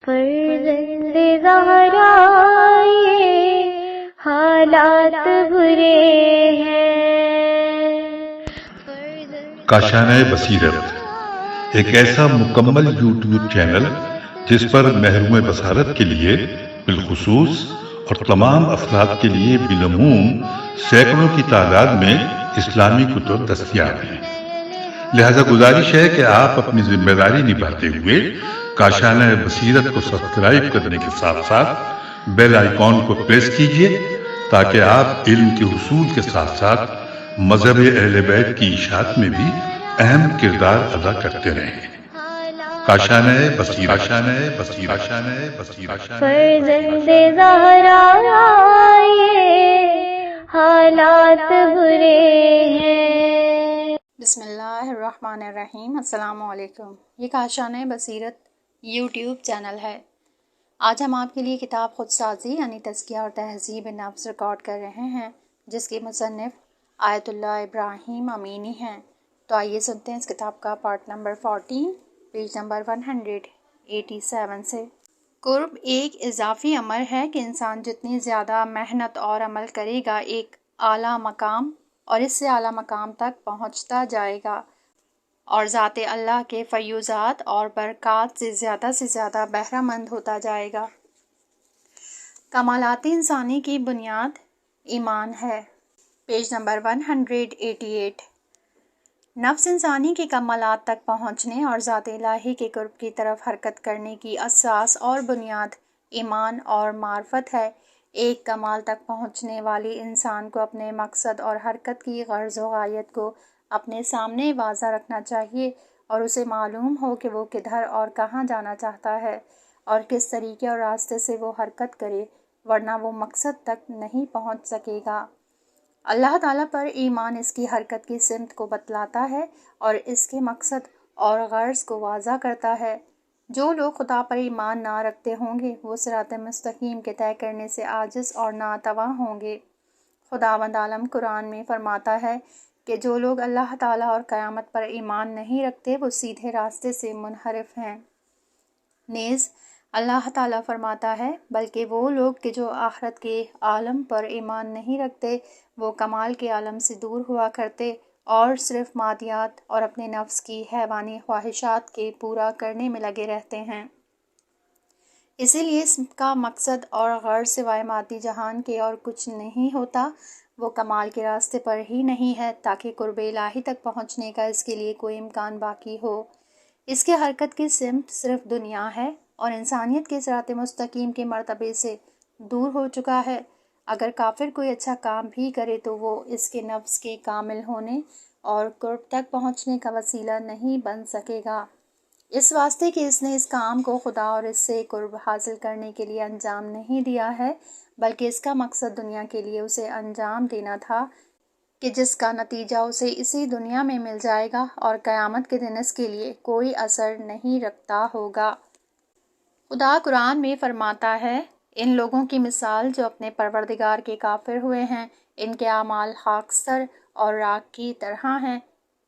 فرزند زہرا یہ حالات برے ہیں۔ کاشانۂ بصیرت ایک ایسا مکمل یوٹیوب چینل جس پر محروم بصارت کے لیے بالخصوص اور تمام افراد کے لیے بالعموم سینکڑوں کی تعداد میں اسلامی کتب دستیاب ہیں۔ لہذا گزارش ہے کہ آپ اپنی ذمہ داری نبھاتے ہوئے کاشانۂ بصیرت کو سبسکرائب کرنے کے ساتھ ساتھ بیل آئیکن کو پریس کیجیے تاکہ آپ علم کے حصول کے ساتھ ساتھ مذہب اہل بیت کی اشاعت میں بھی اہم کردار ادا کرتے رہیں۔ کاشانۂ بصیرت، کاشانۂ بصیرت، کاشانۂ بصیرت۔ فرزند زہرا یہ حالات برے ہیں۔ بسم اللہ الرحمن الرحیم۔ السلام علیکم۔ یہ کاشانۂ بصیرت یوٹیوب چینل ہے۔ آج ہم آپ کے لیے کتاب خود سازی یعنی تزکیہ اور تہذیب نفس ریکارڈ کر رہے ہیں، جس کے مصنف آیت اللہ ابراہیم امینی ہیں۔ تو آئیے سنتے ہیں اس کتاب کا پارٹ نمبر 14 پیج نمبر 187 سے۔ قرب ایک اضافی امر ہے کہ انسان جتنی زیادہ محنت اور عمل کرے گا ایک اعلیٰ مقام اور اس سے اعلیٰ مقام تک پہنچتا جائے گا اور ذات اللہ کے فیوزات اور برکات سے زیادہ بہرہ مند ہوتا جائے گا۔ کمالات انسانی کی بنیاد ایمان ہے۔ Page number 188۔ نفس انسانی کے کمالات تک پہنچنے اور ذات الہی کے قرب کی طرف حرکت کرنے کی اساس اور بنیاد ایمان اور معرفت ہے۔ ایک کمال تک پہنچنے والی انسان کو اپنے مقصد اور حرکت کی غرض و غایت کو اپنے سامنے واضح رکھنا چاہیے اور اسے معلوم ہو کہ وہ کدھر اور کہاں جانا چاہتا ہے اور کس طریقے اور راستے سے وہ حرکت کرے، ورنہ وہ مقصد تک نہیں پہنچ سکے گا۔ اللہ تعالیٰ پر ایمان اس کی حرکت کی سمت کو بتلاتا ہے اور اس کے مقصد اور غرض کو واضح کرتا ہے۔ جو لوگ خدا پر ایمان نہ رکھتے ہوں گے وہ صراط مستقیم کے طے کرنے سے عاجز اور ناتواں ہوں گے۔ خداوند عالم قرآن میں فرماتا ہے کہ جو لوگ اللہ تعالیٰ اور قیامت پر ایمان نہیں رکھتے وہ سیدھے راستے سے منحرف ہیں۔ نیز اللہ تعالیٰ فرماتا ہے بلکہ وہ لوگ کہ جو آخرت کے عالم پر ایمان نہیں رکھتے وہ کمال کے عالم سے دور ہوا کرتے اور صرف مادیات اور اپنے نفس کی حیوانی خواہشات کے پورا کرنے میں لگے رہتے ہیں۔ اسی لیے اس کا مقصد اور غرض سوائے مادی جہان کے اور کچھ نہیں ہوتا۔ وہ کمال کے راستے پر ہی نہیں ہے تاکہ قرب الہی تک پہنچنے کا اس کے لیے کوئی امکان باقی ہو۔ اس کے حرکت کی سمت صرف دنیا ہے اور انسانیت کے صراط مستقیم کے مرتبے سے دور ہو چکا ہے۔ اگر کافر کوئی اچھا کام بھی کرے تو وہ اس کے نفس کے کامل ہونے اور قرب تک پہنچنے کا وسیلہ نہیں بن سکے گا، اس واسطے کہ اس نے اس کام کو خدا اور اس سے قرب حاصل کرنے کے لیے انجام نہیں دیا ہے، بلکہ اس کا مقصد دنیا کے لیے اسے انجام دینا تھا کہ جس کا نتیجہ اسے اسی دنیا میں مل جائے گا اور قیامت کے دن اس کے لیے کوئی اثر نہیں رکھتا ہوگا۔ خدا قرآن میں فرماتا ہے ان لوگوں کی مثال جو اپنے پروردگار کے کافر ہوئے ہیں، ان کے اعمال خاکستر اور راکھ کی طرح ہیں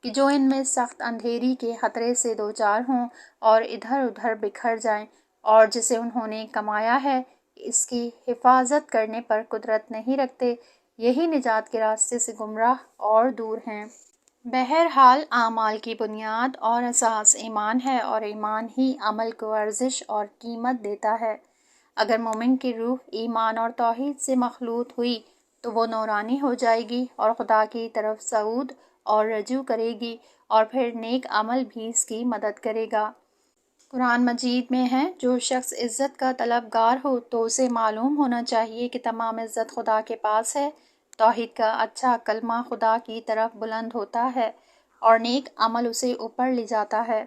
کہ جو ان میں سخت اندھیری کے خطرے سے دوچار ہوں اور ادھر ادھر بکھر جائیں، اور جسے انہوں نے کمایا ہے اس کی حفاظت کرنے پر قدرت نہیں رکھتے، یہی نجات کے راستے سے گمراہ اور دور ہیں۔ بہرحال اعمال کی بنیاد اور اساس ایمان ہے اور ایمان ہی عمل کو ارزش اور قیمت دیتا ہے۔ اگر مومن کی روح ایمان اور توحید سے مخلوط ہوئی تو وہ نورانی ہو جائے گی اور خدا کی طرف صعود اور رجوع کرے گی اور پھر نیک عمل بھی اس کی مدد کرے گا۔ قرآن مجید میں ہے جو شخص عزت کا طلبگار ہو تو اسے معلوم ہونا چاہیے کہ تمام عزت خدا کے پاس ہے۔ توحید کا اچھا کلمہ خدا کی طرف بلند ہوتا ہے اور نیک عمل اسے اوپر لے جاتا ہے۔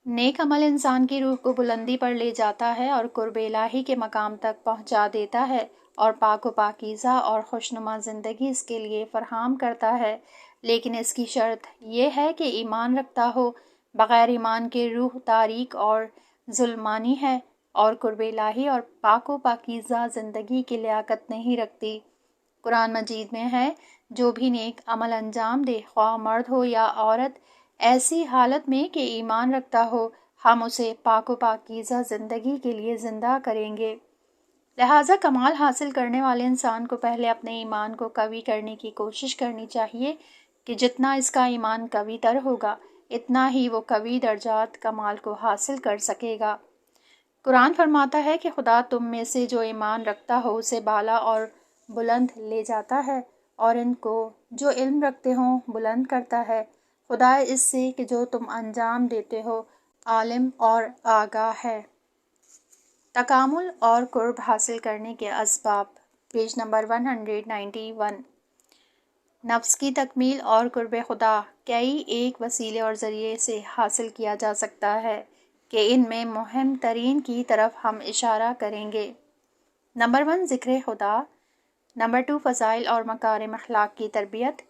نیک عمل انسان کی روح کو بلندی پر لے جاتا ہے اور قرب الہی کے مقام تک پہنچا دیتا ہے اور پاک و پاکیزہ اور خوشنما زندگی اس کے لیے فراہم کرتا ہے، لیکن اس کی شرط یہ ہے کہ ایمان رکھتا ہو۔ بغیر ایمان کے روح تاریک اور ظلمانی ہے اور قرب الہی اور پاک و پاکیزہ زندگی کی لیاقت نہیں رکھتی۔ قرآن مجید میں ہے جو بھی نیک عمل انجام دے، خواہ مرد ہو یا عورت، ایسی حالت میں کہ ایمان رکھتا ہو، ہم اسے پاک و پاکیزہ زندگی کے لیے زندہ کریں گے۔ لہٰذا کمال حاصل کرنے والے انسان کو پہلے اپنے ایمان کو قوی کرنے کی کوشش کرنی چاہیے کہ جتنا اس کا ایمان قوی تر ہوگا اتنا ہی وہ قوی درجات کمال کو حاصل کر سکے گا۔ قرآن فرماتا ہے کہ خدا تم میں سے جو ایمان رکھتا ہو اسے بالا اور بلند لے جاتا ہے اور ان کو جو علم رکھتے ہوں بلند کرتا ہے۔ خدا اس سے کہ جو تم انجام دیتے ہو عالم اور آگاہ ہے۔ تکامل اور قرب حاصل کرنے کے اسباب، پیج نمبر 191۔ نفس کی تکمیل اور قرب خدا کئی ایک وسیلے اور ذریعے سے حاصل کیا جا سکتا ہے کہ ان میں مہم ترین کی طرف ہم اشارہ کریں گے۔ نمبر 1 ذکر خدا، نمبر 2 فضائل اور مکارم اخلاق کی تربیت،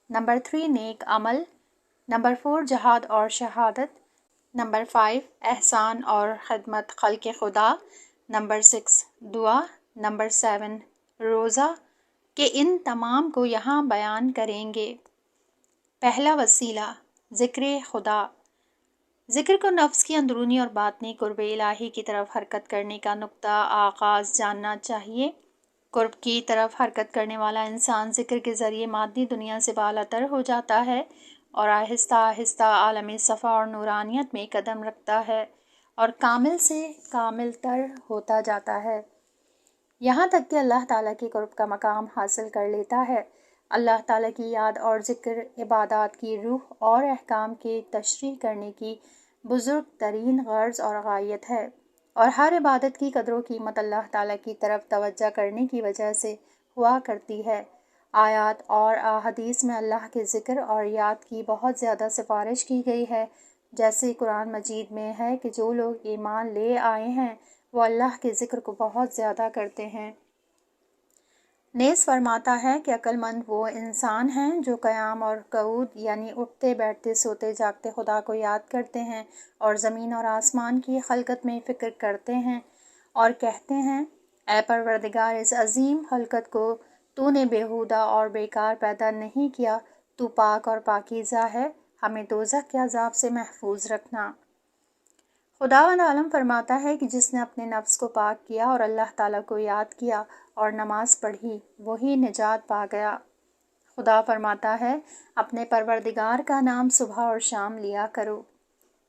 نمبر 3 نیک عمل، نمبر 4 جہاد اور شہادت، نمبر 5 احسان اور خدمت خلق خدا، نمبر 6 دعا، نمبر 7 روزہ، کہ ان تمام کو یہاں بیان کریں گے۔ پہلا وسیلہ ذکر خدا۔ ذکر کو نفس کی اندرونی اور باطنی قرب الہی کی طرف حرکت کرنے کا نقطہ آغاز جاننا چاہیے۔ قرب کی طرف حرکت کرنے والا انسان ذکر کے ذریعے مادی دنیا سے بالا تر ہو جاتا ہے اور آہستہ آہستہ عالم صفا اور نورانیت میں قدم رکھتا ہے اور کامل سے کامل تر ہوتا جاتا ہے، یہاں تک کہ اللہ تعالیٰ کی قرب کا مقام حاصل کر لیتا ہے۔ اللہ تعالیٰ کی یاد اور ذکر عبادات کی روح اور احکام کی تشریح کرنے کی بزرگ ترین غرض اور غایت ہے، اور ہر عبادت کی قدر و قیمت اللہ تعالیٰ کی طرف توجہ کرنے کی وجہ سے ہوا کرتی ہے۔ آیات اور احادیث میں اللہ کے ذکر اور یاد کی بہت زیادہ سفارش کی گئی ہے، جیسے قرآن مجید میں ہے کہ جو لوگ ایمان لے آئے ہیں وہ اللہ کے ذکر کو بہت زیادہ کرتے ہیں۔ نیز فرماتا ہے کہ عقل مند وہ انسان ہیں جو قیام اور قعود یعنی اٹھتے بیٹھتے سوتے جاگتے خدا کو یاد کرتے ہیں اور زمین اور آسمان کی خلقت میں فکر کرتے ہیں اور کہتے ہیں اے پروردگار اس عظیم خلقت کو تو نے بیہودہ اور بیکار پیدا نہیں کیا، تو پاک اور پاکیزہ ہے، ہمیں دوزخ کے عذاب سے محفوظ رکھنا۔ خداوند عالم فرماتا ہے کہ جس نے اپنے نفس کو پاک کیا اور اللہ تعالیٰ کو یاد کیا اور نماز پڑھی وہی نجات پا گیا۔ خدا فرماتا ہے اپنے پروردگار کا نام صبح اور شام لیا کرو۔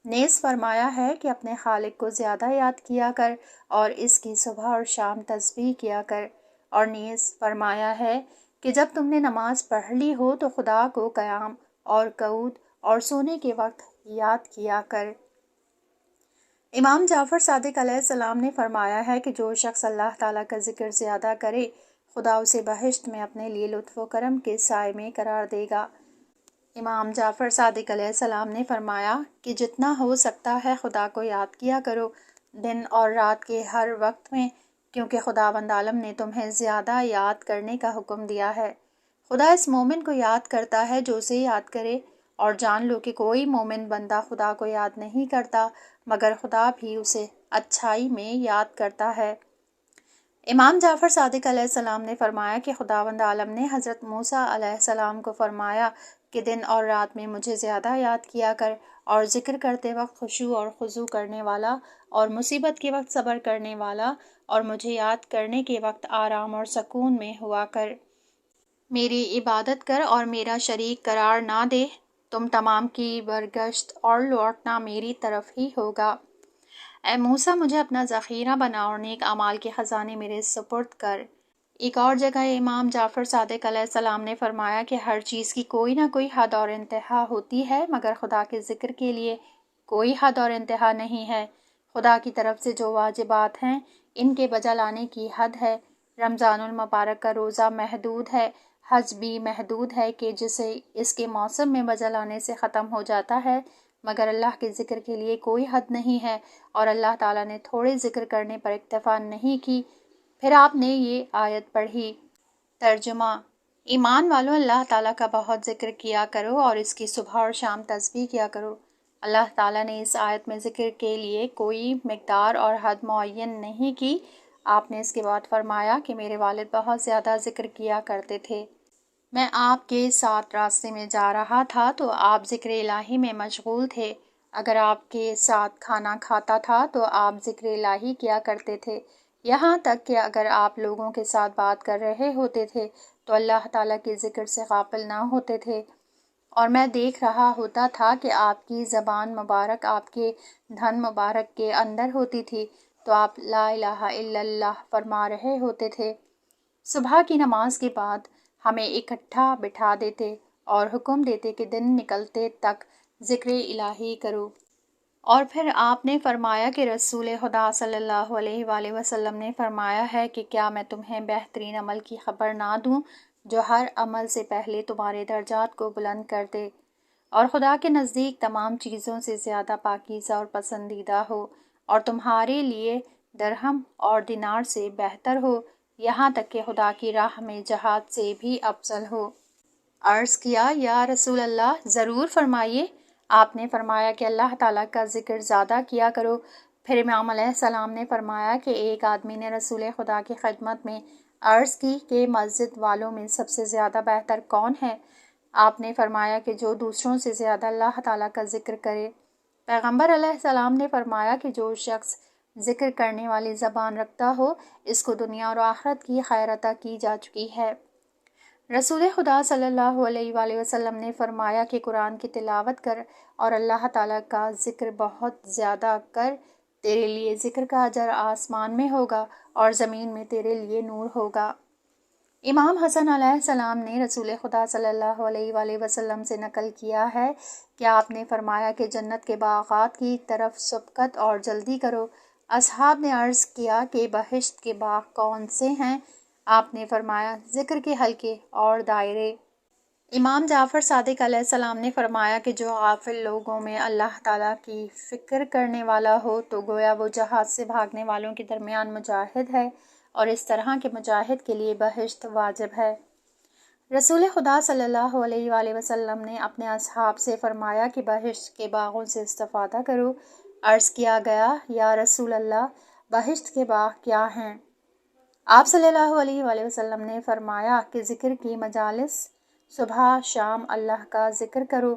نیز فرمایا ہے کہ اپنے خالق کو زیادہ یاد کیا کر اور اس کی صبح اور شام تسبیح کیا کر، اور نیز فرمایا ہے کہ جب تم نے نماز پڑھ لی ہو تو خدا کو قیام اور قعود اور سونے کے وقت یاد کیا کر۔ امام جعفر صادق علیہ السلام نے فرمایا ہے کہ جو شخص اللہ تعالیٰ کا ذکر زیادہ کرے خدا اسے بہشت میں اپنے لیے لطف و کرم کے سائے میں قرار دے گا۔ امام جعفر صادق علیہ السلام نے فرمایا کہ جتنا ہو سکتا ہے خدا کو یاد کیا کرو دن اور رات کے ہر وقت میں، کیونکہ خداوند عالم نے تمہیں زیادہ یاد کرنے کا حکم دیا ہے۔ خدا اس مومن کو یاد کرتا ہے جو اسے یاد کرے، اور جان لو کہ کوئی مومن بندہ خدا کو یاد نہیں کرتا مگر خدا بھی اسے اچھائی میں یاد کرتا ہے۔ امام جعفر صادق علیہ السلام نے فرمایا کہ خداوند عالم نے حضرت موسیٰ علیہ السلام کو فرمایا کہ دن اور رات میں مجھے زیادہ یاد کیا کر، اور ذکر کرتے وقت خشوع اور خضوع کرنے والا، اور مصیبت کے وقت صبر کرنے والا، اور مجھے یاد کرنے کے وقت آرام اور سکون میں ہوا کر۔ میری عبادت کر اور میرا شریک قرار نہ دے، تم تمام کی برگشت اور لوٹنا میری طرف ہی ہوگا۔ اے موسیٰ مجھے اپنا ذخیرہ بنا اور نیک اعمال کے خزانے میرے سپرد کر۔ ایک اور جگہ امام جعفر صادق علیہ السلام نے فرمایا کہ ہر چیز کی کوئی نہ کوئی حد اور انتہا ہوتی ہے مگر خدا کے ذکر کے لیے کوئی حد اور انتہا نہیں ہے۔ خدا کی طرف سے جو واجبات ہیں ان کے بجا لانے کی حد ہے۔ رمضان المبارک کا روزہ محدود ہے، حج بھی محدود ہے کہ جسے اس کے موسم میں بجا لانے سے ختم ہو جاتا ہے، مگر اللہ کے ذکر کے لیے کوئی حد نہیں ہے، اور اللہ تعالیٰ نے تھوڑے ذکر کرنے پر اکتفا نہیں کی۔ پھر آپ نے یہ آیت پڑھی۔ ترجمہ: ایمان والو اللہ تعالیٰ کا بہت ذکر کیا کرو اور اس کی صبح اور شام تسبیح کیا کرو۔ اللہ تعالیٰ نے اس آیت میں ذکر کے لیے کوئی مقدار اور حد معین نہیں کی۔ آپ نے اس کے بعد فرمایا کہ میرے والد بہت زیادہ ذکر کیا کرتے تھے۔ میں آپ کے ساتھ راستے میں جا رہا تھا تو آپ ذکر الہی میں مشغول تھے۔ اگر آپ کے ساتھ کھانا کھاتا تھا تو آپ ذکر الہی کیا کرتے تھے، یہاں تک کہ اگر آپ لوگوں کے ساتھ بات کر رہے ہوتے تھے تو اللہ تعالیٰ کے ذکر سے غافل نہ ہوتے تھے، اور میں دیکھ رہا ہوتا تھا کہ آپ کی زبان مبارک آپ کے دھن مبارک کے اندر ہوتی تھی تو آپ لا الہ الا اللہ فرما رہے ہوتے تھے۔ صبح کی نماز کے بعد ہمیں اکٹھا بٹھا دیتے اور حکم دیتے کہ دن نکلتے تک ذکر الہی کرو، اور پھر آپ نے فرمایا کہ رسول خدا صلی اللہ علیہ وآلہ وسلم نے فرمایا ہے کہ کیا میں تمہیں بہترین عمل کی خبر نہ دوں جو ہر عمل سے پہلے تمہارے درجات کو بلند کر دے اور خدا کے نزدیک تمام چیزوں سے زیادہ پاکیزہ اور پسندیدہ ہو، اور تمہارے لیے درہم اور دینار سے بہتر ہو، یہاں تک کہ خدا کی راہ میں جہاد سے بھی افضل ہو۔ عرض کیا یا رسول اللہ ضرور فرمائیے۔ آپ نے فرمایا کہ اللہ تعالیٰ کا ذکر زیادہ کیا کرو۔ پھر امام علیہ السلام نے فرمایا کہ ایک آدمی نے رسول خدا کی خدمت میں عرض کی کہ مسجد والوں میں سب سے زیادہ بہتر کون ہے؟ آپ نے فرمایا کہ جو دوسروں سے زیادہ اللہ تعالیٰ کا ذکر کرے۔ پیغمبر علیہ السلام نے فرمایا کہ جو شخص ذکر کرنے والی زبان رکھتا ہو اس کو دنیا اور آخرت کی خیر عطا کی جا چکی ہے۔ رسول خدا صلی اللہ علیہ وآلہ وسلم نے فرمایا کہ قرآن کی تلاوت کر اور اللہ تعالیٰ کا ذکر بہت زیادہ کر، تیرے لیے ذکر کا اجر آسمان میں ہوگا اور زمین میں تیرے لیے نور ہوگا۔ امام حسن علیہ السلام نے رسول خدا صلی اللہ علیہ وآلہ وسلم سے نقل کیا ہے کہ آپ نے فرمایا کہ جنت کے باغات کی طرف سبقت اور جلدی کرو۔ اصحاب نے عرض کیا کہ بہشت کے باغ کون سے ہیں؟ آپ نے فرمایا ذکر کے حلقے اور دائرے۔ امام جعفر صادق علیہ السلام نے فرمایا کہ جو غافل لوگوں میں اللہ تعالیٰ کی فکر کرنے والا ہو تو گویا وہ جہاد سے بھاگنے والوں کے درمیان مجاہد ہے، اور اس طرح کے مجاہد کے لیے بہشت واجب ہے۔ رسول خدا صلی اللہ علیہ وآلہ وسلم نے اپنے اصحاب سے فرمایا کہ بہشت کے باغوں سے استفادہ کرو۔ عرض کیا گیا یا رسول اللہ بہشت کے باغ کیا ہیں؟ آپ صلی اللہ علیہ وآلہ وسلم نے فرمایا کہ ذکر کی مجالس، صبح شام اللہ کا ذکر کرو۔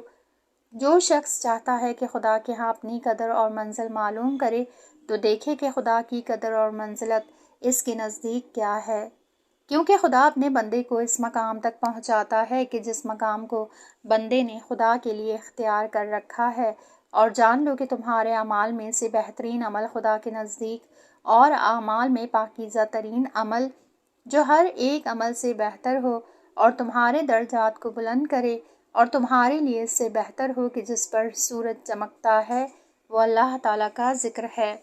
جو شخص چاہتا ہے کہ خدا کے ہاں اپنی قدر اور منزل معلوم کرے تو دیکھے کہ خدا کی قدر اور منزلت اس کے نزدیک کیا ہے، کیونکہ خدا اپنے بندے کو اس مقام تک پہنچاتا ہے کہ جس مقام کو بندے نے خدا کے لیے اختیار کر رکھا ہے، اور جان لو کہ تمہارے اعمال میں سے بہترین عمل خدا کے نزدیک اور اعمال میں پاکیزہ ترین عمل جو ہر ایک عمل سے بہتر ہو اور تمہارے درجات کو بلند کرے اور تمہارے لیے اس سے بہتر ہو کہ جس پر سورج چمکتا ہے، وہ اللہ تعالیٰ کا ذکر ہے۔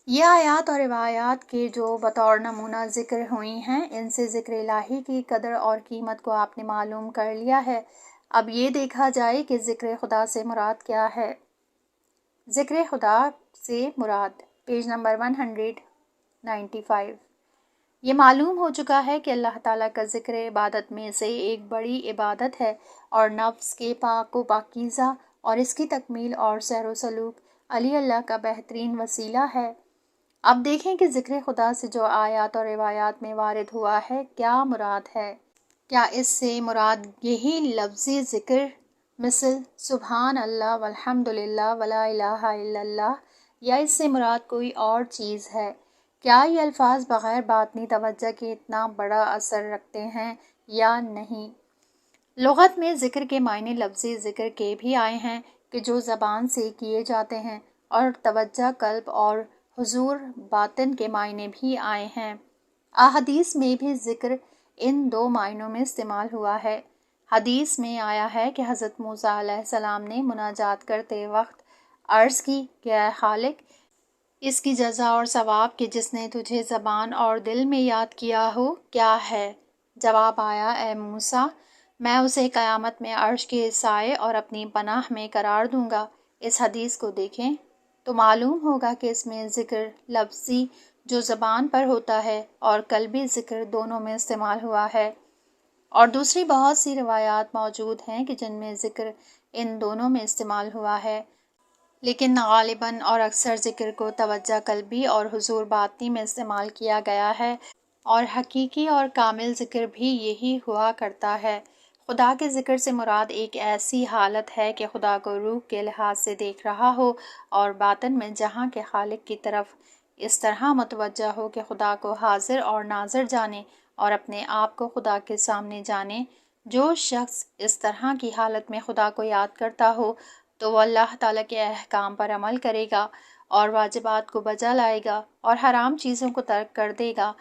یہ آیات اور روایات کے جو بطور نمونہ ذکر ہوئی ہیں، ان سے ذکر الہی کی قدر اور قیمت کو آپ نے معلوم کر لیا ہے۔ اب یہ دیکھا جائے کہ ذکر خدا سے مراد کیا ہے۔ ذکر خدا سے مراد پیج نمبر 195۔ یہ معلوم ہو چکا ہے کہ اللہ تعالیٰ کا ذکر عبادت میں سے ایک بڑی عبادت ہے اور نفس کے پاک و پاکیزہ اور اس کی تکمیل اور سیر و سلوک علی اللہ کا بہترین وسیلہ ہے۔ اب دیکھیں کہ ذکر خدا سے جو آیات اور روایات میں وارد ہوا ہے کیا مراد ہے۔ کیا اس سے مراد یہی لفظی ذکر مثل سبحان اللہ والحمد للہ ولا الہ الا اللہ، یا اس سے مراد کوئی اور چیز ہے؟ کیا یہ الفاظ بغیر باطنی توجہ کے اتنا بڑا اثر رکھتے ہیں یا نہیں؟ لغت میں ذکر کے معنی لفظی ذکر کے بھی آئے ہیں کہ جو زبان سے کیے جاتے ہیں، اور توجہ قلب اور حضور باطن کے معنی بھی آئے ہیں۔ احادیث میں بھی ذکر ان دو معنوں میں استعمال ہوا ہے۔ حدیث میں آیا ہے کہ حضرت موسیٰ علیہ السلام نے مناجات کرتے وقت عرض کی کہ اے خالق، اس کی جزا اور ثواب کہ جس نے تجھے زبان اور دل میں یاد کیا ہو کیا ہے؟ جواب آیا اے موسیٰ، میں اسے قیامت میں عرش کے سائے اور اپنی پناہ میں قرار دوں گا۔ اس حدیث کو دیکھیں تو معلوم ہوگا کہ اس میں ذکر لفظی جو زبان پر ہوتا ہے اور قلبی ذکر دونوں میں استعمال ہوا ہے، اور دوسری بہت سی روایات موجود ہیں کہ جن میں ذکر ان دونوں میں استعمال ہوا ہے، لیکن غالباً اور اکثر ذکر کو توجہ قلبی اور حضور باطنی میں استعمال کیا گیا ہے، اور حقیقی اور کامل ذکر بھی یہی ہوا کرتا ہے۔ خدا کے ذکر سے مراد ایک ایسی حالت ہے کہ خدا کو روح کے لحاظ سے دیکھ رہا ہو اور باطن میں جہاں کے خالق کی طرف اس طرح متوجہ ہو کہ خدا کو حاضر اور ناظر جانے اور اپنے آپ کو خدا کے سامنے جانے۔ جو شخص اس طرح کی حالت میں خدا کو یاد کرتا ہو تو وہ اللہ تعالیٰ کے احکام پر عمل کرے گا اور واجبات کو بجا لائے گا اور حرام چیزوں کو ترک کر دے گا۔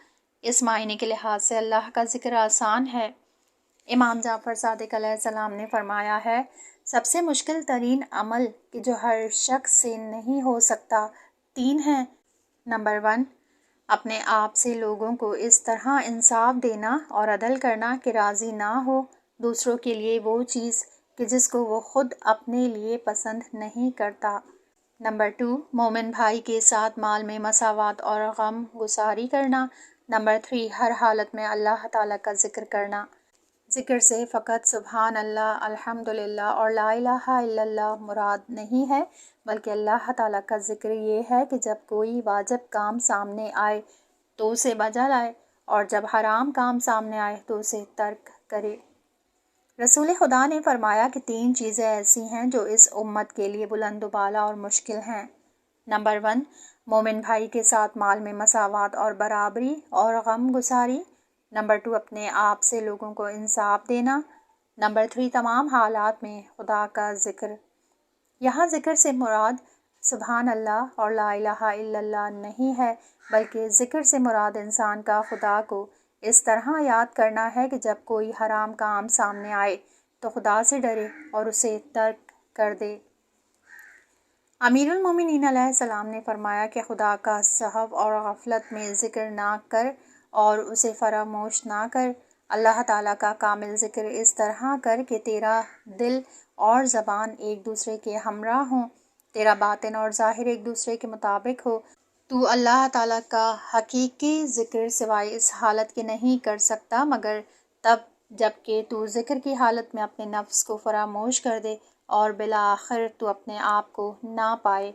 اس معنی کے لحاظ سے اللہ کا ذکر آسان ہے۔ امام جعفر صادق علیہ السلام نے فرمایا ہے، سب سے مشکل ترین عمل کہ جو ہر شخص سے نہیں ہو سکتا 3 ہیں۔ نمبر 1، اپنے آپ سے لوگوں کو اس طرح انصاف دینا اور عدل کرنا کہ راضی نہ ہو دوسروں کے لیے وہ چیز کہ جس کو وہ خود اپنے لیے پسند نہیں کرتا۔ نمبر 2، مومن بھائی کے ساتھ مال میں مساوات اور غم گساری کرنا۔ نمبر 3، ہر حالت میں اللہ تعالیٰ کا ذکر کرنا۔ ذکر سے فقط سبحان اللہ، الحمدللہ اور لا الہ الا اللہ مراد نہیں ہے، بلکہ اللہ تعالیٰ کا ذکر یہ ہے کہ جب کوئی واجب کام سامنے آئے تو اسے بجا لائے اور جب حرام کام سامنے آئے تو اسے ترک کرے۔ رسول خدا نے فرمایا کہ 3 چیزیں ایسی ہیں جو اس امت کے لیے بلند و بالا اور مشکل ہیں۔ نمبر 1، مومن بھائی کے ساتھ مال میں مساوات اور برابری اور غم گساری۔ نمبر 2، اپنے آپ سے لوگوں کو انصاف دینا۔ نمبر 3، تمام حالات میں خدا کا ذکر۔ یہاں ذکر سے مراد سبحان اللہ اور لا الہ الا اللہ نہیں ہے، بلکہ ذکر سے مراد انسان کا خدا کو اس طرح یاد کرنا ہے کہ جب کوئی حرام کام سامنے آئے تو خدا سے ڈرے اور اسے ترک کر دے۔ امیر المومنین علیہ السلام نے فرمایا کہ خدا کا سہو اور غفلت میں ذکر نہ کر اور اسے فراموش نہ کر۔ اللہ تعالیٰ کا کامل ذکر اس طرح کر کہ تیرا دل اور زبان ایک دوسرے کے ہمراہ ہوں، تیرا باطن اور ظاہر ایک دوسرے کے مطابق ہو۔ تو اللہ تعالیٰ کا حقیقی ذکر سوائے اس حالت کے نہیں کر سکتا مگر تب جب کہ تو ذکر کی حالت میں اپنے نفس کو فراموش کر دے اور بالآخر تو اپنے آپ کو نہ پائے۔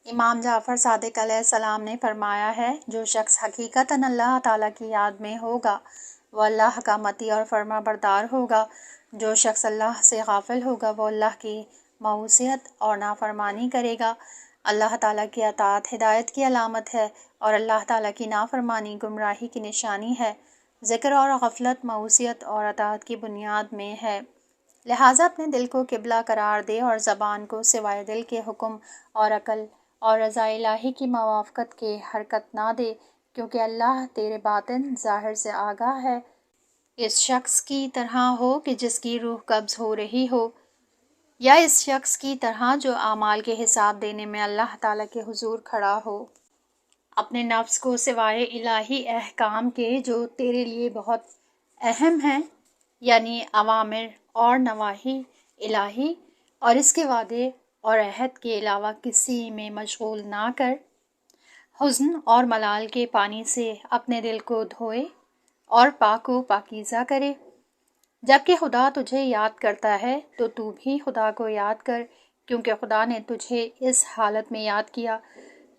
امام جعفر صادق علیہ السلام نے فرمایا ہے، جو شخص حقیقتاً اللہ تعالیٰ کی یاد میں ہوگا وہ اللہ کا مطیع اور فرما بردار ہوگا۔ جو شخص اللہ سے غافل ہوگا وہ اللہ کی معصیت اور نافرمانی کرے گا۔ اللہ تعالیٰ کی اطاعت ہدایت کی علامت ہے اور اللہ تعالیٰ کی نافرمانی گمراہی کی نشانی ہے۔ ذکر اور غفلت معصیت اور اطاعت کی بنیاد میں ہے، لہٰذا اپنے دل کو قبلہ قرار دے اور زبان کو سوائے دل کے حکم اور عقل اور رضا الہی کی موافقت کے حرکت نہ دے، کیونکہ اللہ تیرے باطن ظاہر سے آگاہ ہے۔ اس شخص کی طرح ہو کہ جس کی روح قبض ہو رہی ہو، یا اس شخص کی طرح جو اعمال کے حساب دینے میں اللہ تعالیٰ کے حضور کھڑا ہو۔ اپنے نفس کو سوائے الہی احکام کے جو تیرے لیے بہت اہم ہیں، یعنی اوامر اور نواہی الہی اور اس کے وعدے اور عہد کے علاوہ کسی میں مشغول نہ کر۔ حزن اور ملال کے پانی سے اپنے دل کو دھوئے اور پاک و پاکیزہ کرے۔ جبکہ خدا تجھے یاد کرتا ہے تو بھی خدا کو یاد کر، کیونکہ خدا نے تجھے اس حالت میں یاد کیا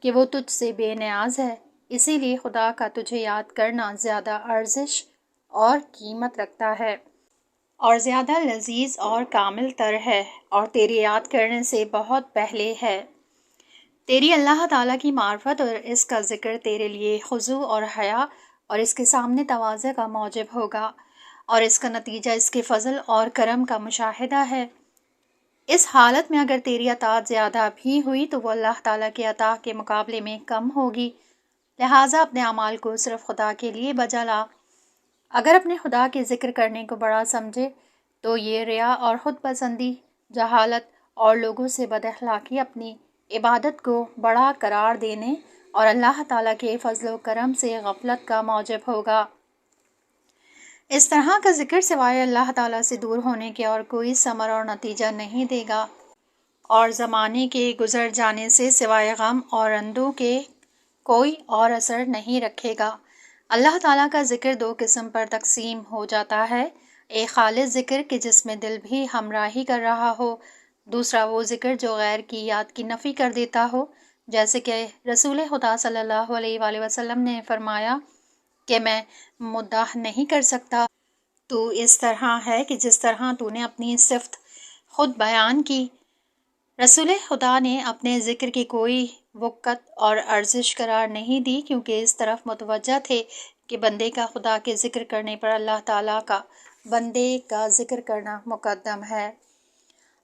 کہ وہ تجھ سے بے نیاز ہے، اسی لیے خدا کا تجھے یاد کرنا زیادہ ارزش اور قیمت رکھتا ہے اور زیادہ لذیذ اور کامل تر ہے اور تیرے یاد کرنے سے بہت پہلے ہے۔ تیری اللہ تعالیٰ کی معرفت اور اس کا ذکر تیرے لیے خضوع اور حیا اور اس کے سامنے تواضع کا موجب ہوگا، اور اس کا نتیجہ اس کے فضل اور کرم کا مشاہدہ ہے۔ اس حالت میں اگر تیری اطاعت زیادہ بھی ہوئی تو وہ اللہ تعالیٰ کی عطا کے مقابلے میں کم ہوگی، لہٰذا اپنے اعمال کو صرف خدا کے لیے بجا لا۔ اگر اپنے خدا کے ذکر کرنے کو بڑا سمجھے تو یہ ریا اور خود پسندی، جہالت اور لوگوں سے بد اخلاقی اپنی عبادت کو بڑا قرار دینے اور اللہ تعالیٰ کے فضل و کرم سے غفلت کا موجب ہوگا۔ اس طرح کا ذکر سوائے اللہ تعالیٰ سے دور ہونے کے اور کوئی ثمر اور نتیجہ نہیں دے گا، اور زمانے کے گزر جانے سے سوائے غم اور اندوہ کے کوئی اور اثر نہیں رکھے گا۔ اللہ تعالیٰ کا ذکر 2 قسم پر تقسیم ہو جاتا ہے، ایک خالص ذکر کہ جس میں دل بھی ہمراہی کر رہا ہو، دوسرا وہ ذکر جو غیر کی یاد کی نفی کر دیتا ہو، جیسے کہ رسول خدا صلی اللہ علیہ وآلہ وسلم نے فرمایا کہ میں مداح نہیں کر سکتا تو اس طرح ہے کہ جس طرح تو نے اپنی صفت خود بیان کی۔ رسول خدا نے اپنے ذکر کی کوئی وقت اور ارزش قرار نہیں دی، کیونکہ اس طرف متوجہ تھے کہ بندے کا خدا کے ذکر کرنے پر اللہ تعالیٰ کا بندے کا ذکر کرنا مقدم ہے۔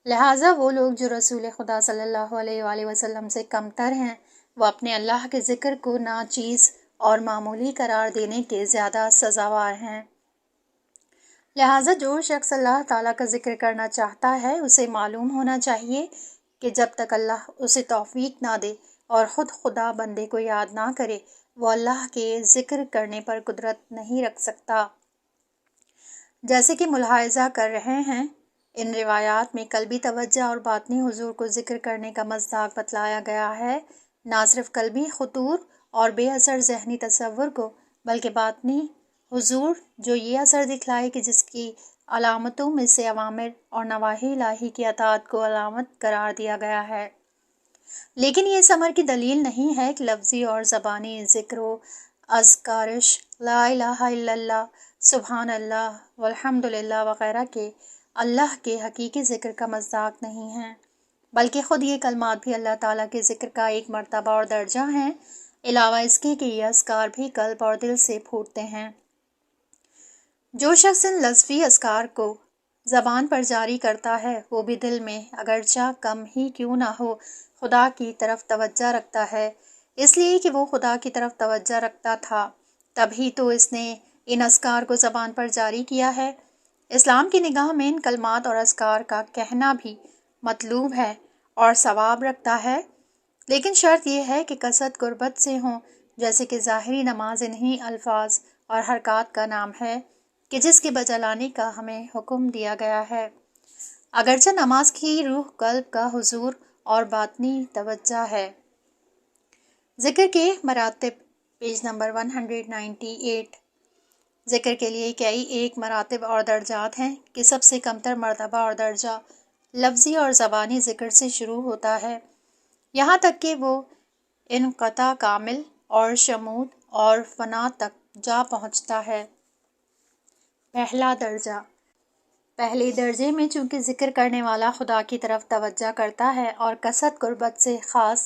لہٰذا وہ لوگ جو رسول خدا صلی اللہ علیہ وآلہ وسلم سے کم تر ہیں، وہ اپنے اللہ کے ذکر کو ناچیز اور معمولی قرار دینے کے زیادہ سزاوار ہیں۔ لہٰذا جو شخص اللہ تعالیٰ کا ذکر کرنا چاہتا ہے، اسے معلوم ہونا چاہیے کہ جب تک اللہ اسے توفیق نہ دے اور خود خدا بندے کو یاد نہ کرے، وہ اللہ کے ذکر کرنے پر قدرت نہیں رکھ سکتا۔ جیسے کہ ملاحظہ کر رہے ہیں، ان روایات میں قلبی توجہ اور باطنی حضور کو ذکر کرنے کا مصداق بتلایا گیا ہے، نہ صرف قلبی خطور اور بے اثر ذہنی تصور کو، بلکہ باطنی حضور جو یہ اثر دکھلائے کہ جس کی علامتوں میں سے اوامر اور نواہی الہی کی اطاعت کو علامت قرار دیا گیا ہے۔ لیکن یہ اس امر کی دلیل نہیں ہے کہ لفظی اور زبانی ذکر و اذکارش لا الہ الا اللہ، سبحان اللہ والحمد للہ وغیرہ کے اللہ کے حقیقی ذکر کا مصداق نہیں ہیں، بلکہ خود یہ کلمات بھی اللہ تعالیٰ کے ذکر کا ایک مرتبہ اور درجہ ہیں، علاوہ اس کے کہ یہ اذکار بھی قلب اور دل سے پھوٹتے ہیں۔ جو شخص ان لفظی اذکار کو زبان پر جاری کرتا ہے، وہ بھی دل میں اگرچہ کم ہی کیوں نہ ہو خدا کی طرف توجہ رکھتا ہے، اس لیے کہ وہ خدا کی طرف توجہ رکھتا تھا، تبھی تو اس نے ان اذکار کو زبان پر جاری کیا ہے۔ اسلام کی نگاہ میں ان کلمات اور اذکار کا کہنا بھی مطلوب ہے اور ثواب رکھتا ہے، لیکن شرط یہ ہے کہ کثرت قربت سے ہوں، جیسے کہ ظاہری نماز انہی الفاظ اور حرکات کا نام ہے کہ جس کے بجا لانے کا ہمیں حکم دیا گیا ہے، اگرچہ نماز کی روح قلب کا حضور اور باطنی توجہ ہے۔ ذکر کے مراتب، پیج نمبر 198۔ ذکر کے لیے کئی ایک مراتب اور درجات ہیں کہ سب سے کمتر مرتبہ اور درجہ لفظی اور زبانی ذکر سے شروع ہوتا ہے، یہاں تک کہ وہ انقطاع کامل اور شمود اور فنا تک جا پہنچتا ہے۔ پہلا درجہ، پہلے درجے میں چونکہ ذکر کرنے والا خدا کی طرف توجہ کرتا ہے اور کثرت قربت سے خاص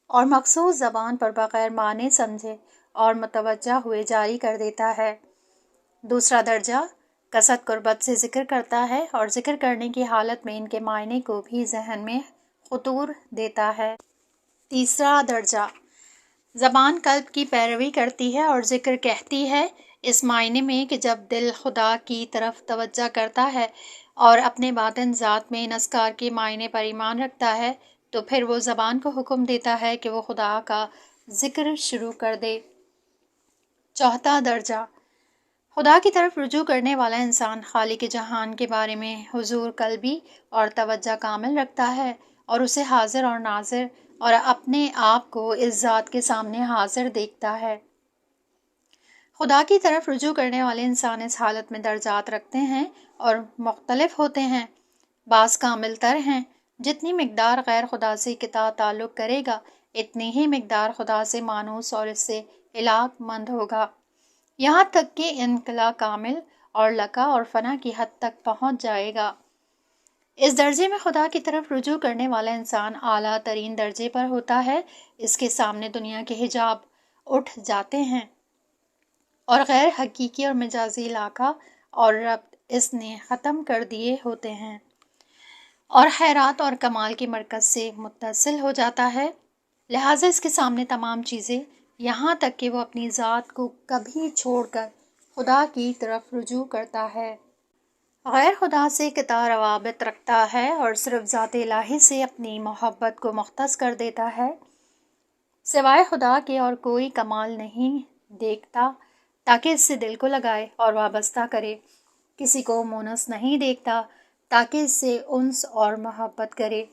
اور مخصوص زبان پر بغیر معنی سمجھے اور متوجہ ہوئے جاری کر دیتا ہے۔ دوسرا درجہ کثرت قربت سے ذکر کرتا ہے اور ذکر کرنے کی حالت میں ان کے معنی کو بھی ذہن میں خطور دیتا ہے۔ تیسرا درجہ، زبان قلب کی پیروی کرتی ہے اور ذکر کہتی ہے، اس معنی میں کہ جب دل خدا کی طرف توجہ کرتا ہے اور اپنے باطن ذات میں ان اذکار کے معنی پر ایمان رکھتا ہے، تو پھر وہ زبان کو حکم دیتا ہے کہ وہ خدا کا ذکر شروع کر دے۔ چوتھا درجہ، خدا کی طرف رجوع کرنے والا انسان خالق جہان کے بارے میں حضور قلبی اور توجہ کامل رکھتا ہے اور اسے حاضر اور ناظر اور اپنے آپ کو اس ذات کے سامنے حاضر دیکھتا ہے۔ خدا کی طرف رجوع کرنے والے انسان اس حالت میں درجات رکھتے ہیں اور مختلف ہوتے ہیں۔ بعض کامل تر ہیں، جتنی مقدار غیر خدا سے قطع تعلق کرے گا، اتنی ہی مقدار خدا سے مانوس اور اس سے علاق مند ہوگا، یہاں تک کہ انقلاع کامل اور لقا اور فنا کی حد تک پہنچ جائے گا۔ اس درجے میں خدا کی طرف رجوع کرنے والا انسان اعلیٰ ترین درجے پر ہوتا ہے، اس کے سامنے دنیا کے حجاب اٹھ جاتے ہیں اور غیر حقیقی اور مجازی علاقہ اور ربط اس نے ختم کر دیے ہوتے ہیں اور خیرات اور کمال کے مرکز سے متصل ہو جاتا ہے، لہٰذا اس کے سامنے تمام چیزیں، یہاں تک کہ وہ اپنی ذات کو کبھی چھوڑ کر خدا کی طرف رجوع کرتا ہے، غیر خدا سے قطع روابط رکھتا ہے اور صرف ذات الہی سے اپنی محبت کو مختص کر دیتا ہے، سوائے خدا کے اور کوئی کمال نہیں دیکھتا تاکہ اس سے دل کو لگائے اور وابستہ کرے، کسی کو مونس نہیں دیکھتا تاکہ اس سے انس اور محبت کرے۔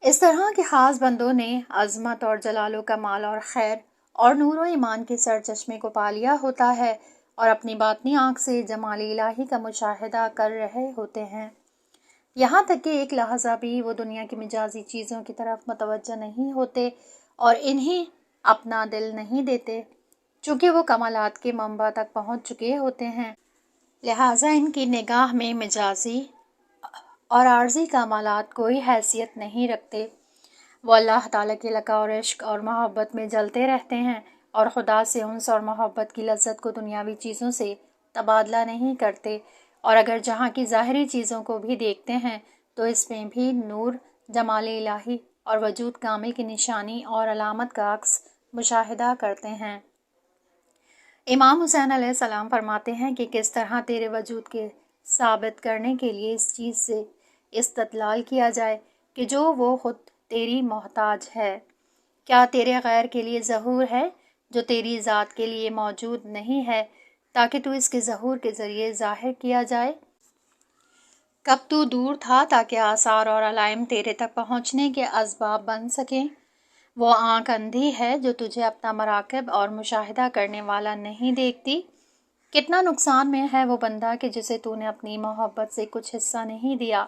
اس طرح کے خاص بندوں نے عظمت اور جلال و کمال اور خیر اور نور و ایمان کے سرچشمے کو پا لیا ہوتا ہے اور اپنی باطنی آنکھ سے جمال الہی کا مشاہدہ کر رہے ہوتے ہیں، یہاں تک کہ ایک لحظہ بھی وہ دنیا کی مجازی چیزوں کی طرف متوجہ نہیں ہوتے اور انہیں اپنا دل نہیں دیتے، چونکہ وہ کمالات کے منبع تک پہنچ چکے ہوتے ہیں۔ لہٰذا ان کی نگاہ میں مجازی اور عارضی کمالات کوئی حیثیت نہیں رکھتے۔ وہ اللہ تعالیٰ کے لقاء اور عشق اور محبت میں جلتے رہتے ہیں اور خدا سے انس اور محبت کی لذت کو دنیاوی چیزوں سے تبادلہ نہیں کرتے، اور اگر جہاں کی ظاہری چیزوں کو بھی دیکھتے ہیں تو اس میں بھی نور، جمال الہی اور وجود کامل کی نشانی اور علامت کا عکس مشاہدہ کرتے ہیں۔ امام حسین علیہ السلام فرماتے ہیں کہ کس طرح تیرے وجود کے ثابت کرنے کے لیے اس چیز سے استدلال کیا جائے کہ جو وہ خود تیری محتاج ہے، کیا تیرے غیر کے لیے ظہور ہے جو تیری ذات کے لیے موجود نہیں ہے تاکہ تو اس کے ظہور کے ذریعے ظاہر کیا جائے؟ کب تو دور تھا تاکہ آثار اور علائم تیرے تک پہنچنے کے اسباب بن سکیں؟ وہ آنکھ اندھی ہے جو تجھے اپنا مراقب اور مشاہدہ کرنے والا نہیں دیکھتی۔ کتنا نقصان میں ہے وہ بندہ کہ جسے تو نے اپنی محبت سے کچھ حصہ نہیں دیا۔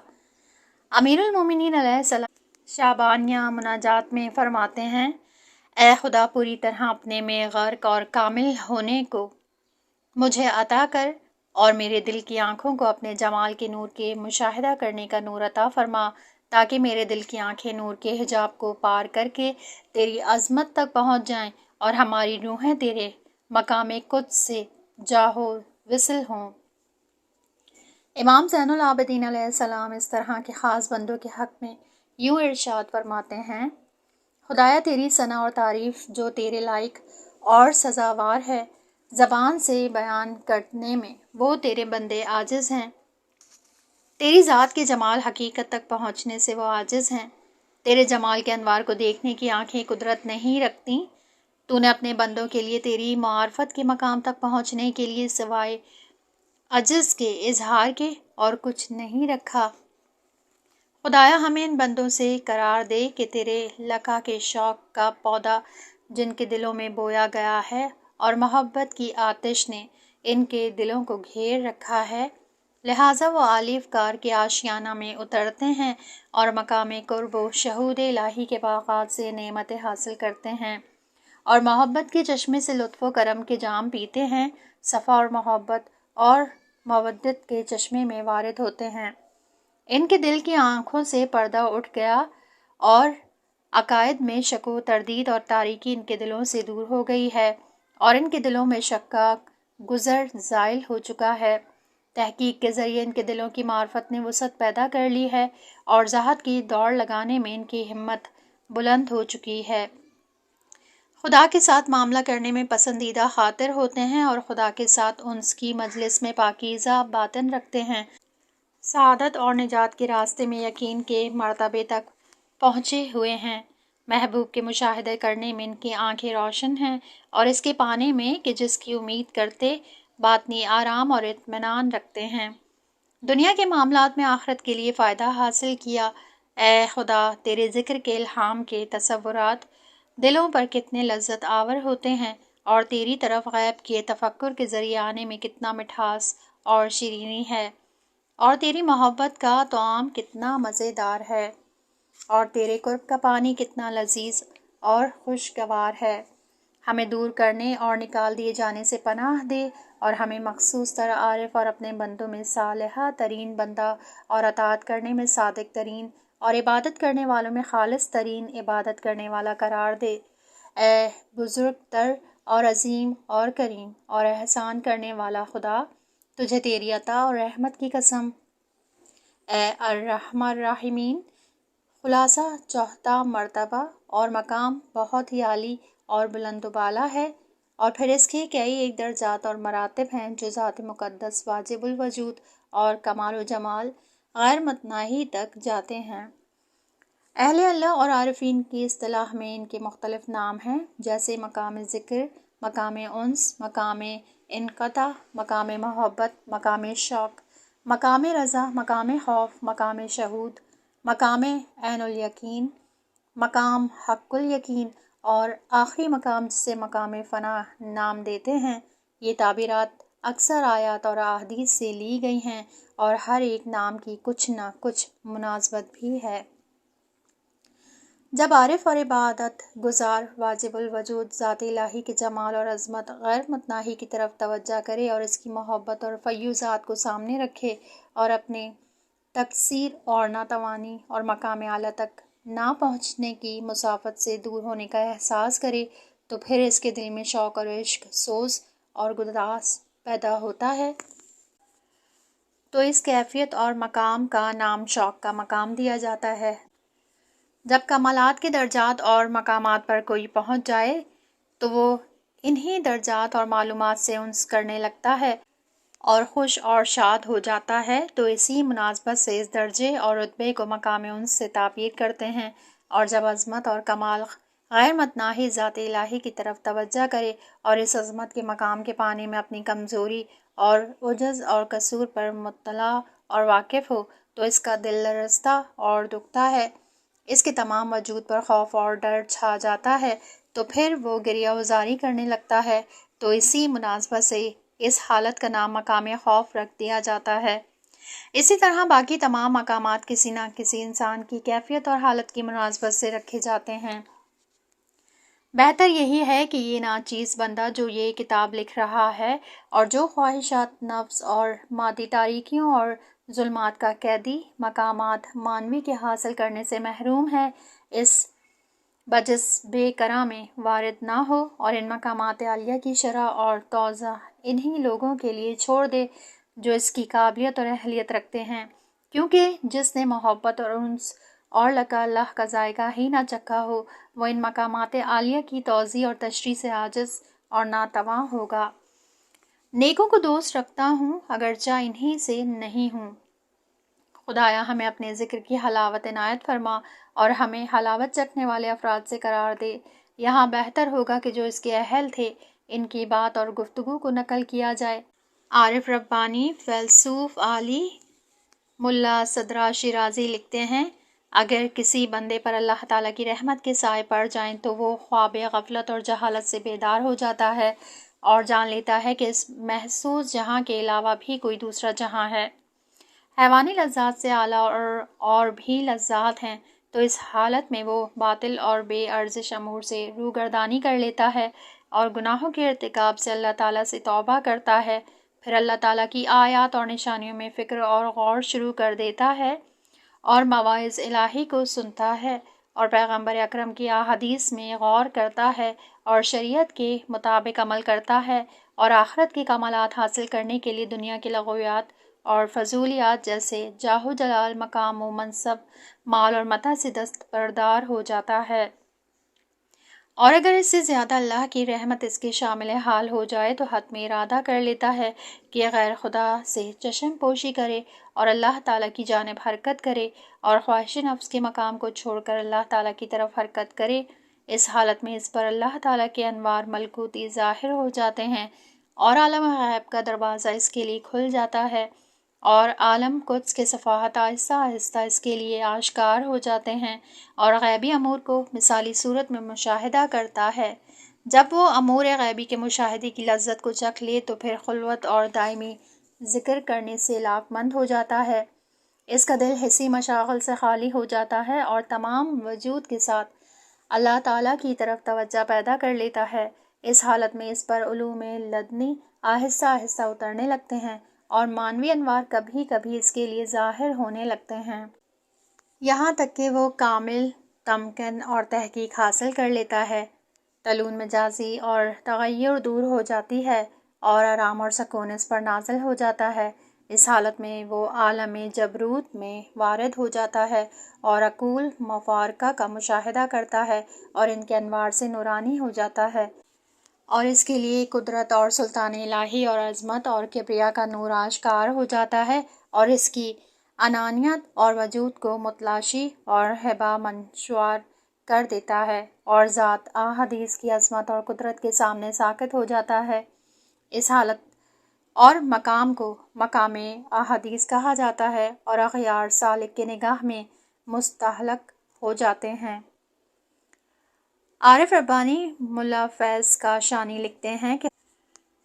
امیر المومنین علیہ السلام شعبانیہ مناجات میں فرماتے ہیں، اے خدا پوری طرح اپنے میں غرق اور کامل ہونے کو مجھے عطا کر اور میرے دل کی آنکھوں کو اپنے جمال کے نور کے مشاہدہ کرنے کا نور عطا فرما تاکہ میرے دل کی آنکھیں نور کے حجاب کو پار کر کے تیری عظمت تک پہنچ جائیں اور ہماری روحیں تیرے مقام قدس سے جاہو وصل ہوں۔ امام زین العابدین علیہ السلام اس طرح کے خاص بندوں کے حق میں یوں ارشاد فرماتے ہیں، خدایا تیری ثنا اور تعریف جو تیرے لائق اور سزاوار ہے، زبان سے بیان کرنے میں وہ تیرے بندے عاجز ہیں۔ تیری ذات کے جمال حقیقت تک پہنچنے سے وہ عاجز ہیں۔ تیرے جمال کے انوار کو دیکھنے کی آنکھیں قدرت نہیں رکھتی۔ تو نے اپنے بندوں کے لیے تیری معرفت کے مقام تک پہنچنے کے لیے سوائے عجز کے اظہار کے اور کچھ نہیں رکھا۔ خدایا ہمیں ان بندوں سے قرار دے کہ تیرے لقا کے شوق کا پودا جن کے دلوں میں بویا گیا ہے اور محبت کی آتش نے ان کے دلوں کو گھیر رکھا ہے، لہٰذا وہ عالی افکار کے آشیانہ میں اترتے ہیں اور مقام قرب و شہود الہی کے باغات سے نعمتیں حاصل کرتے ہیں اور محبت کے چشمے سے لطف و کرم کے جام پیتے ہیں، صفا اور محبت اور مودت کے چشمے میں وارد ہوتے ہیں۔ ان کے دل کی آنکھوں سے پردہ اٹھ گیا اور عقائد میں شک و تردید اور تاریکی ان کے دلوں سے دور ہو گئی ہے اور ان کے دلوں میں شک کا گزر زائل ہو چکا ہے۔ تحقیق کے ذریعے ان کے دلوں کی معرفت نے وسعت پیدا کر لی ہے اور زہد کی دوڑ لگانے میں ان کی ہمت بلند ہو چکی ہے۔ خدا کے ساتھ معاملہ کرنے میں پسندیدہ خاطر ہوتے ہیں اور خدا کے ساتھ انس کی مجلس میں پاکیزہ باطن رکھتے ہیں۔ سعادت اور نجات کے راستے میں یقین کے مرتبے تک پہنچے ہوئے ہیں۔ محبوب کے مشاہدے کرنے میں ان کی آنکھیں روشن ہیں اور اس کے پانے میں کہ جس کی امید کرتے باطنی آرام اور اطمینان رکھتے ہیں۔ دنیا کے معاملات میں آخرت کے لیے فائدہ حاصل کیا۔ اے خدا تیرے ذکر کے الہام کے تصورات دلوں پر کتنے لذت آور ہوتے ہیں اور تیری طرف غیب کے تفکر کے ذریعے آنے میں کتنا مٹھاس اور شیرینی ہے، اور تیری محبت کا طعام کتنا مزیدار ہے، اور تیرے قرب کا پانی کتنا لذیذ اور خوشگوار ہے۔ ہمیں دور کرنے اور نکال دیے جانے سے پناہ دے اور ہمیں مخصوص تر عارف اور اپنے بندوں میں صالحہ ترین بندہ اور اطاعت کرنے میں صادق ترین اور عبادت کرنے والوں میں خالص ترین عبادت کرنے والا قرار دے۔ اے بزرگ تر اور عظیم اور کریم اور احسان کرنے والا خدا، تجھے تیری عطا اور رحمت کی قسم۔ اے الرحمن الرحیمین، خلاصہ چوتھا مرتبہ اور مقام بہت ہی عالی اور بلند و بالا ہے، اور پھر اس کے کئی ایک درجات اور مراتب ہیں جو ذات مقدس واجب الوجود اور کمال و جمال غیر متناہی تک جاتے ہیں۔ اہل اللہ اور عارفین کی اصطلاح میں ان کے مختلف نام ہیں، جیسے مقام ذکر، مقام انس، مقام انقطاع، مقام محبت، مقام شوق، مقام رضا، مقام خوف، مقام شہود، مقام عین الیقین، مقام حق الیقین اور آخری مقام جسے مقام فنا نام دیتے ہیں۔ یہ تعبیرات اکثر آیات اور احادیث سے لی گئی ہیں اور ہر ایک نام کی کچھ نہ کچھ مناسبت بھی ہے۔ جب عارف اور عبادت گزار واجب الوجود ذات الہی کے جمال اور عظمت غیر متناہی کی طرف توجہ کرے اور اس کی محبت اور فیوضات کو سامنے رکھے اور اپنے تقصیر اور ناتوانی اور مقام اعلیٰ تک نہ پہنچنے کی مسافت سے دور ہونے کا احساس کرے تو پھر اس کے دل میں شوق اور عشق سوز اور گداز پیدا ہوتا ہے۔ تو اس کیفیت اور مقام کا نام شوق کا مقام دیا جاتا ہے۔ جب کمالات کے درجات اور مقامات پر کوئی پہنچ جائے تو وہ انہی درجات اور معلومات سے انس کرنے لگتا ہے اور خوش اور شاد ہو جاتا ہے، تو اسی مناسبت سے اس درجے اور رتبے کو مقام انس سے تعبیر کرتے ہیں۔ اور جب عظمت اور کمال غیر متناہی ذات الہی کی طرف توجہ کرے اور اس عظمت کے مقام کے پانے میں اپنی کمزوری اور عجز اور قصور پر مطلع اور واقف ہو تو اس کا دل لرزتا اور دکھتا ہے، اس کے تمام وجود پر خوف اور ڈر چھا جاتا ہے، تو پھر وہ گریہ وزاری کرنے لگتا ہے، تو اسی مناسبت سے اس حالت کا نام مقام خوف رکھ دیا جاتا ہے۔ اسی طرح باقی تمام مقامات کسی نہ کسی انسان کی کیفیت اور حالت کی مناسبت سے رکھے جاتے ہیں۔ بہتر یہی ہے کہ یہ ناچیز بندہ جو یہ کتاب لکھ رہا ہے اور جو خواہشات نفس اور مادی تاریکیوں اور ظلمات کا قیدی مقامات معنوی کے حاصل کرنے سے محروم ہے، اس بجذب کرا میں وارد نہ ہو اور ان مقامات عالیہ کی شرح اور توضیح انہی لوگوں کے لیے چھوڑ دے جو اس کی قابلیت اور اہلیت رکھتے ہیں، کیونکہ جس نے محبت اور انس اور لقاء اللہ کا ذائقہ ہی نہ چکھا ہو وہ ان مقامات عالیہ کی توضیح اور تشریح سے عاجز اور ناتواں ہوگا۔ نیکوں کو دوست رکھتا ہوں اگرچہ انہی سے نہیں ہوں، خدایا ہمیں اپنے ذکر کی حلاوت عنایت فرما اور ہمیں حلاوت چکھنے والے افراد سے قرار دے۔ یہاں بہتر ہوگا کہ جو اس کے اہل تھے ان کی بات اور گفتگو کو نقل کیا جائے۔ عارف ربانی فیلسوف عالی ملا صدرا شیرازی لکھتے ہیں، اگر کسی بندے پر اللہ تعالیٰ کی رحمت کے سائے پڑ جائیں تو وہ خواب غفلت اور جہالت سے بیدار ہو جاتا ہے اور جان لیتا ہے کہ اس محسوس جہاں کے علاوہ بھی کوئی دوسرا جہاں ہے۔ حیوانی لذات سے اعلیٰ اور بھی لذات ہیں، تو اس حالت میں وہ باطل اور بے ارزش امور سے روگردانی کر لیتا ہے اور گناہوں کے ارتکاب سے اللہ تعالیٰ سے توبہ کرتا ہے، پھر اللہ تعالیٰ کی آیات اور نشانیوں میں فکر اور غور شروع کر دیتا ہے اور مواعظ الہی کو سنتا ہے اور پیغمبر اکرم کی احادیث میں غور کرتا ہے اور شریعت کے مطابق عمل کرتا ہے اور آخرت کے کمالات حاصل کرنے کے لیے دنیا کی لغویات اور فضولیات جیسے جاہ و جلال، مقام و منصب، مال اور متاع سے دستبردار ہو جاتا ہے، اور اگر اس سے زیادہ اللہ کی رحمت اس کے شامل حال ہو جائے تو حتم ارادہ کر لیتا ہے کہ غیر خدا سے چشم پوشی کرے اور اللہ تعالیٰ کی جانب حرکت کرے اور خواہش نفس کے مقام کو چھوڑ کر اللہ تعالیٰ کی طرف حرکت کرے۔ اس حالت میں اس پر اللہ تعالیٰ کے انوار ملکوتی ظاہر ہو جاتے ہیں اور عالم غیب کا دروازہ اس کے لیے کھل جاتا ہے اور عالم قدس کے صفحات آہستہ آہستہ اس کے لیے آشکار ہو جاتے ہیں اور غیبی امور کو مثالی صورت میں مشاہدہ کرتا ہے۔ جب وہ امور غیبی کے مشاہدے کی لذت کو چکھ لے تو پھر خلوت اور دائمی ذکر کرنے سے لاقمند ہو جاتا ہے، اس کا دل حسی مشاغل سے خالی ہو جاتا ہے اور تمام وجود کے ساتھ اللہ تعالیٰ کی طرف توجہ پیدا کر لیتا ہے۔ اس حالت میں اس پر علوم لدنی آہستہ آہستہ اترنے لگتے ہیں اور معنوی انوار کبھی کبھی اس کے لیے ظاہر ہونے لگتے ہیں، یہاں تک کہ وہ کامل تمکن اور تحقیق حاصل کر لیتا ہے، طلون مجازی اور تغیر دور ہو جاتی ہے اور آرام اور سکون اس پر نازل ہو جاتا ہے۔ اس حالت میں وہ عالم جبروت میں وارد ہو جاتا ہے اور عقول مفارقہ کا مشاہدہ کرتا ہے اور ان کے انوار سے نورانی ہو جاتا ہے اور اس کے لیے قدرت اور سلطان الہی اور عظمت اور کبریا کا نور آشکار ہو جاتا ہے اور اس کی انانیت اور وجود کو متلاشی اور ہبہ منشوار کر دیتا ہے اور ذات احادیث کی عظمت اور قدرت کے سامنے ساکت ہو جاتا ہے۔ اس حالت اور مقام کو مقام احادیث کہا جاتا ہے اور اغیار سالک کے نگاہ میں مستحلق ہو جاتے ہیں۔ عارف ربانی ملا فیض کاشانی لکھتے ہیں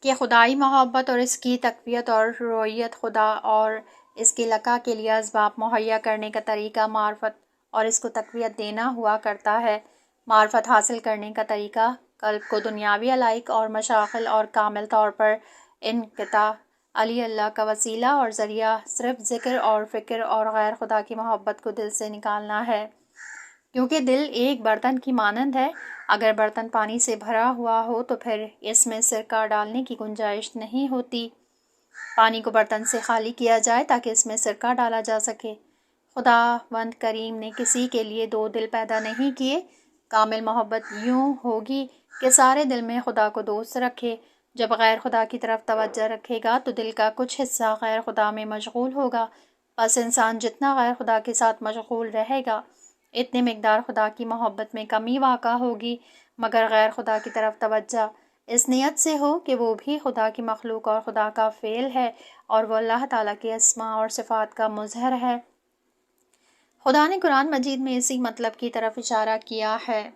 کہ خدائی محبت اور اس کی تقویت اور رویت خدا اور اس کے لقاء کے لیے اسباب مہیا کرنے کا طریقہ معرفت اور اس کو تقویت دینا ہوا کرتا ہے۔ معرفت حاصل کرنے کا طریقہ قلب کو دنیاوی علائق اور مشاغل اور کامل طور پر انقطاع علی اللہ کا وسیلہ اور ذریعہ صرف ذکر اور فکر اور غیر خدا کی محبت کو دل سے نکالنا ہے، کیونکہ دل ایک برتن کی مانند ہے۔ اگر برتن پانی سے بھرا ہوا ہو تو پھر اس میں سرکہ ڈالنے کی گنجائش نہیں ہوتی۔ پانی کو برتن سے خالی کیا جائے تاکہ اس میں سرکہ ڈالا جا سکے۔ خداوند کریم نے کسی کے لیے دو دل پیدا نہیں کیے۔ کامل محبت یوں ہوگی کہ سارے دل میں خدا کو دوست رکھے۔ جب غیر خدا کی طرف توجہ رکھے گا تو دل کا کچھ حصہ غیر خدا میں مشغول ہوگا۔ پس انسان جتنا غیر خدا کے ساتھ مشغول رہے گا اتنی مقدار خدا کی محبت میں کمی واقع ہوگی، مگر غیر خدا کی طرف توجہ اس نیت سے ہو کہ وہ بھی خدا کی مخلوق اور خدا کا فعل ہے اور وہ اللہ تعالیٰ کے اسماء اور صفات کا مظہر ہے۔ خدا نے قرآن مجید میں اسی مطلب کی طرف اشارہ کیا ہے۔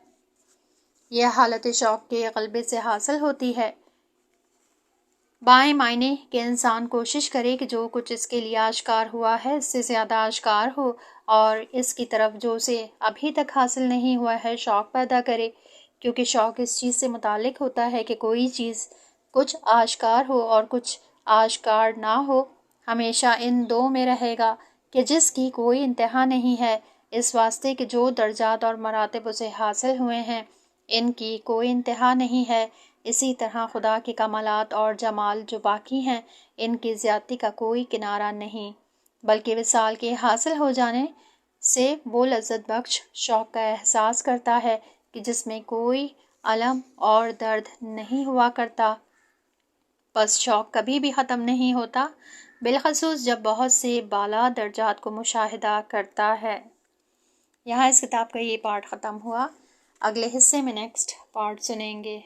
یہ حالت شوق کے غلبے سے حاصل ہوتی ہے۔ بائیں معنی کہ انسان کوشش کرے کہ جو کچھ اس کے لیے آشکار ہوا ہے اس سے زیادہ آشکار ہو، اور اس کی طرف جو اسے ابھی تک حاصل نہیں ہوا ہے شوق پیدا کرے، کیونکہ شوق اس چیز سے متعلق ہوتا ہے کہ کوئی چیز کچھ آشکار ہو اور کچھ آشکار نہ ہو۔ ہمیشہ ان دو میں رہے گا کہ جس کی کوئی انتہا نہیں ہے، اس واسطے کہ جو درجات اور مراتب اسے حاصل ہوئے ہیں ان کی کوئی انتہا نہیں ہے۔ اسی طرح خدا کے کمالات اور جمال جو باقی ہیں ان کی زیادتی کا کوئی کنارہ نہیں، بلکہ وصال کے حاصل ہو جانے سے وہ لذت بخش شوق کا احساس کرتا ہے کہ جس میں کوئی الم اور درد نہیں ہوا کرتا۔ بس شوق کبھی بھی ختم نہیں ہوتا، بالخصوص جب بہت سے بالا درجات کو مشاہدہ کرتا ہے۔ یہاں اس کتاب کا یہ پارٹ ختم ہوا۔ اگلے حصے میں نیکسٹ پارٹ سنیں گے۔